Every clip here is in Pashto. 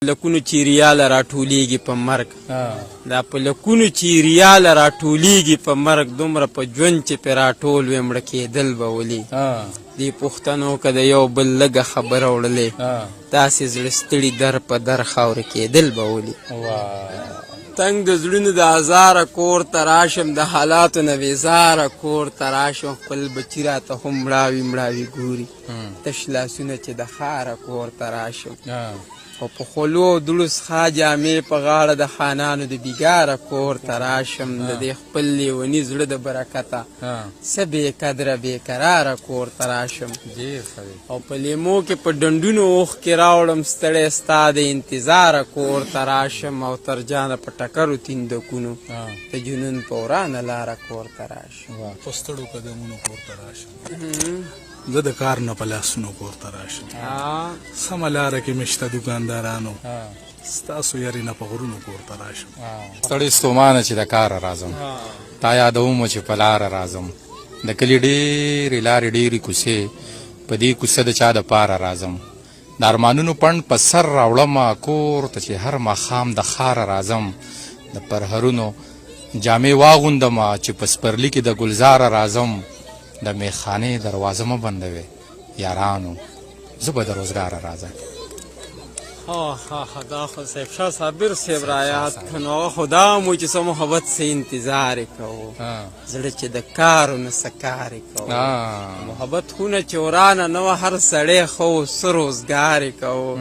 لکونو چې ریاله راټولیږي په مرګ دا په لکونو چې ریاله راټولیږي په مرګ دومره په ژوند چې پې راټول وې مړه کېدل به ولي دې پوښتنو که د یو بل لږه خبره وړلې داسې زړه ستړي در په در خاوره کېدل به ولي تنګ د زړونو د هزاره کور ته راشم د حالاتو نه بېزاره کور ته راشم خپل بچي راته هم مړاوي مړاوي ګوري تش لاسونه چې د ښاره کور ته راشم او په خولو او دوړو څخه جامې په غاړه د خانانو د بیګاره کور ته راشم د دې خپل لیوني زړه د برکته څه بې قدره بې قراره کور ته راشم او په لیمو کې په ډنډونو اوښکې راوړم ستړی ستا د انتظاره کور ته راشم او تر جانه په ټکرو تیندکونو د جنون په ورانه لاره کور ته راشم په ستړو قدمونو کور ته راشم زه د کار نه په لاسونو کور ته راشم سمه لاره کې مې شته دوکاندارانو ستاسو یاري نه په غرونو کور ته راشم ستړی ستومانه چې د کاره راځم تا یادومه چې په لاره راځم د کلي ډېرې لارې ډېرې کوڅې په دې کوڅه د چا دپاره راځم د ارمانونو پڼ په سر راوړمه کور ته چې هر ماښام د ښاره راځم د پرهرونو جامې واغوندمه چې په سپرلي کې د ګلزاره راځم د میخانې دروازه مه بندوې یارانو زه به د روزګاره راځم دا خو صاحب شاه صابر صاحب رایاد که نو هغه خو دا مو چې څه محبت څه انتظار یې کوو زړه چې د کارو نه څه کار یې کوو محبت خونه چې ورانه نه وه هر سړی ښه و څه روزګار یې کوو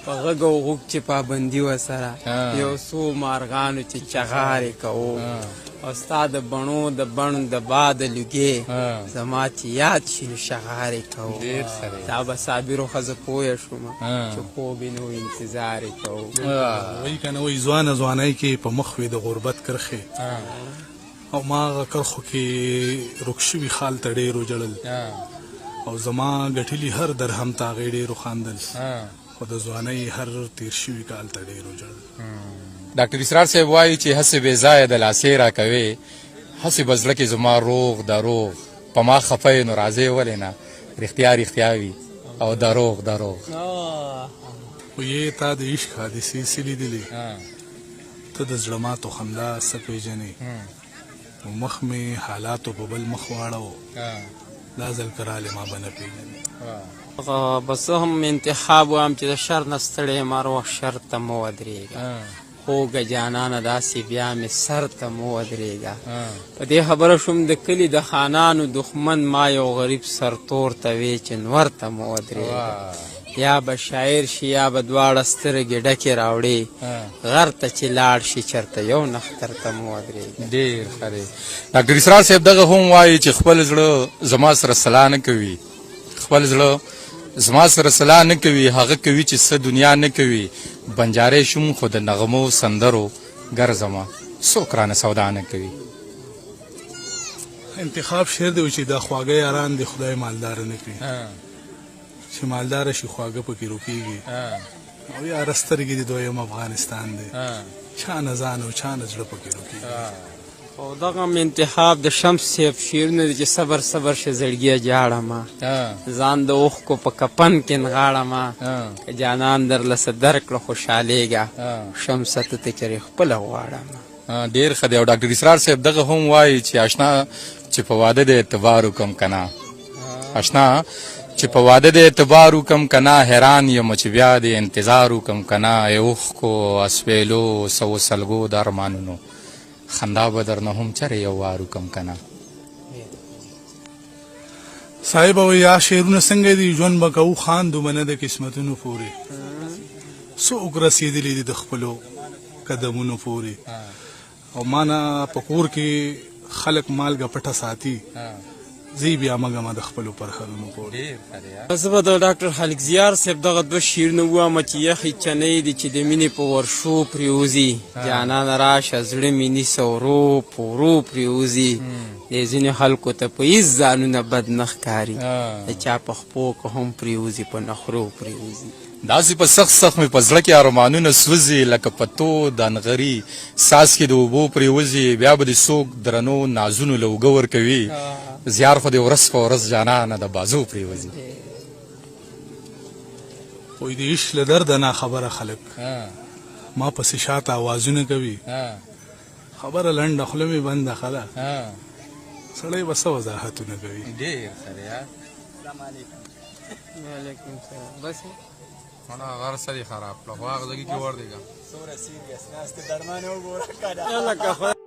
په غږ او غوږ چې پابندي وسره یو څو مارغانو چې چغار یې کوو او ستا د بڼو د بڼ د باد لوګې زما چې یاد شي نو شغار یې کوو دا به صابرو ښځه پویه شومه چې خوب یې نه و انتظار یې کوو وایي که نه وایي ځوانه ځوانۍ کې په مخ وې د غربت کرښې او ما هغه کرښو کې رک شوي خال ته ډېر وژړل او زما ګټلي هر درهم ته هغې ډېر وخاندل خو د ځوانۍ هر تېر شوي کال ته ډېر وژړل ډاکټر اسرار صاحب وایي چې هسې بې ځایه د لاسې راکوې هسې به زړه کې زما روغ دروغ په ما خفه یې نو راځې ولې نه رښتیا رښتیا وي او دروغ دروغ خو یې تا د عشق حادثې څه لیدلې ته د زړه ماتو خندا څه پېژنې نو مخ مې حالاتو په بل مخ واړو دا ځل که رالې ما به نه پېژنې بس هم انتخاب وایم چې د شر نه ستړی یم هر وخت شر ته مه ودرېږه خوږه جانانه داسې بیا مې سر ته مه ودرېږه په دې خبره شوم د کلي د خانانو دښمن ما یو غریب سرتور ته وې چې نور ته مه ودرېږه یا به شاعر شي یا به دواړه سترګې ډکې راوړې غر ته چې لاړ شي چېرته یو نښتر ته مه ودرېږه ډېر ښه دی ډاکټر اسرار صاحب دغه هم وایي چې خپل زړه زما سره صلاح نه کوي خپل زړه زما سره صلاح نه کوي هغه کوي چې څه دنیا نه کوي بنجاری شوم خو د نغمو سندرو ګرځمه څوک رانه سودا نه کوي انتخاب شعر دی چې دا خواږه یاران دی خدای مالداره نه کړي چې مالداره شي خواږه پکې روکېږي او یاره سترګې د دویم افغانستان دی چا نه ځان او چا نه زړه پکې روکېږي او دغه انتخاب د شمس صاحب شعرونه دي چې صبر صبر شه زړګیه جاړمه ځان د اوښکو په کفن کې نغاړمه که جانان درله څه درکړه خوشحالېږه شمسه ته ته چرې خپله غواړمه ډېر ښه دی او ډاکټر اسرار صاحب دغه هم وایي چې اشنا چې په واده د اعتبار وکم که نه اشنا چې په واده د اعتبار وکم که نه حیران یم چې بیا د انتظار وکم که نه ای اوښکو اسویلو سوو سلګو د ارمانونو خندا به درنه هم چرې یو وار وکم که نه صاحب وایي یا شعرونه څنګه دي ژوند به کوو خاندو به نه د قسمتونو پورې څوک رسېدلي دي د خپلو قدمونو پورې او ما نه په کور کې خلک مالګه پټه ساتي زی بیا مګمه د خپلو پرهرونو پورې زه به د ډاکټر خالق زیار صاحب دغه دوه شعرونه ووامه چې یخې چنۍ دي چې د مینې په ورشو پرېوځي جانانه راشه زړه مې نیسه ورو په ورو پرېوځي د ځینې خلکو ته په هېڅ ځانونه بد نه ښکاري د چا په خپو که هم پرېوځي په نخرو پرېوځي داسې په سخت سخت مې په زړه کې ارمانونه سوځي لکه په تود د نغري ساس کې د اوبو پرېوځي بیا به دې څوک درنو نازونو له اوږه ورکوي زیار خو دې ورځ په ورځ جانانه د بازو پرېوځي خو د عشق له درده نه خبره خلک ما پسې شاته آوازونه کوي خبره لنډه خوله مې بنده خله سړی به څه وضاحتونه کوي ډېر سره یار وعلیکم السلام بس مړه غر سړي خراب کړه خو هغه ځای کې ور دیګا یالا که